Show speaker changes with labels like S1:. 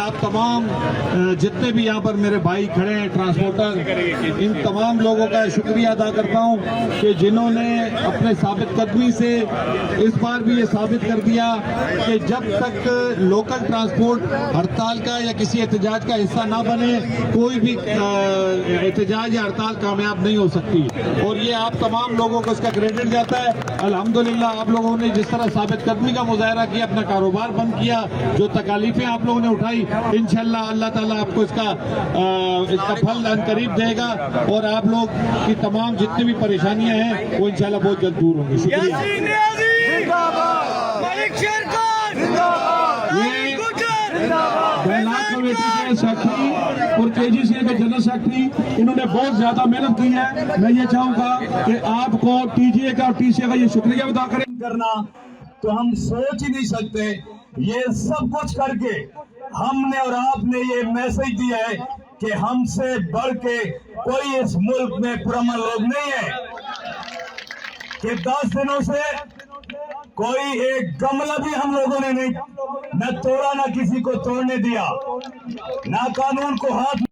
S1: आप तमाम जितने भी यहाँ पर मेरे भाई खड़े हैं ट्रांसपोर्टर, इन तमाम लोगों का शुक्रिया अदा करता हूँ कि जिन्होंने अपने साबित कदमी से इस बार भी ये साबित कर दिया कि जब तक लोकल ट्रांसपोर्ट हड़ताल का या किसी एहतजाज का हिस्सा ना बने, कोई भी एहतजाज या हड़ताल कामयाब नहीं हो सकती। और ये आप तमाम लोगों को इसका क्रेडिट जाता है। अल्हम्दुलिल्लाह आप लोगों ने जिस तरह साबित कदमी का मुजाहरा किया, अपना कारोबार बंद किया, जो तकालीफें आप लोगों ने उठाई, इंशाअल्लाह अल्लाह ताला आपको इसका फल अनकरीब देगा और आप लोग की तमाम जितनी भी परेशानियां हैं वो इंशाअल्लाह बहुत जल्द दूर होंगी। शुक्रिया।
S2: सेक्रेटरी और केजीसीए के जनरल सेक्रेटरी, इन्होंने बहुत ज्यादा मेहनत की है। मैं ये चाहूंगा कि आपको टीजीए का और टीसीए का ये शुक्रिया अदा करें।
S3: करना तो हम सोच ही नहीं सकते। ये सब कुछ करके हमने और आपने ये मैसेज दिया है कि हमसे बढ़ के कोई इस मुल्क में पुरअमन लोग नहीं है, कि 10 दिनों से कोई एक गमला भी हम लोगों ने नहीं न तोड़ा, न किसी को तोड़ने दिया, ना कानून को हाथ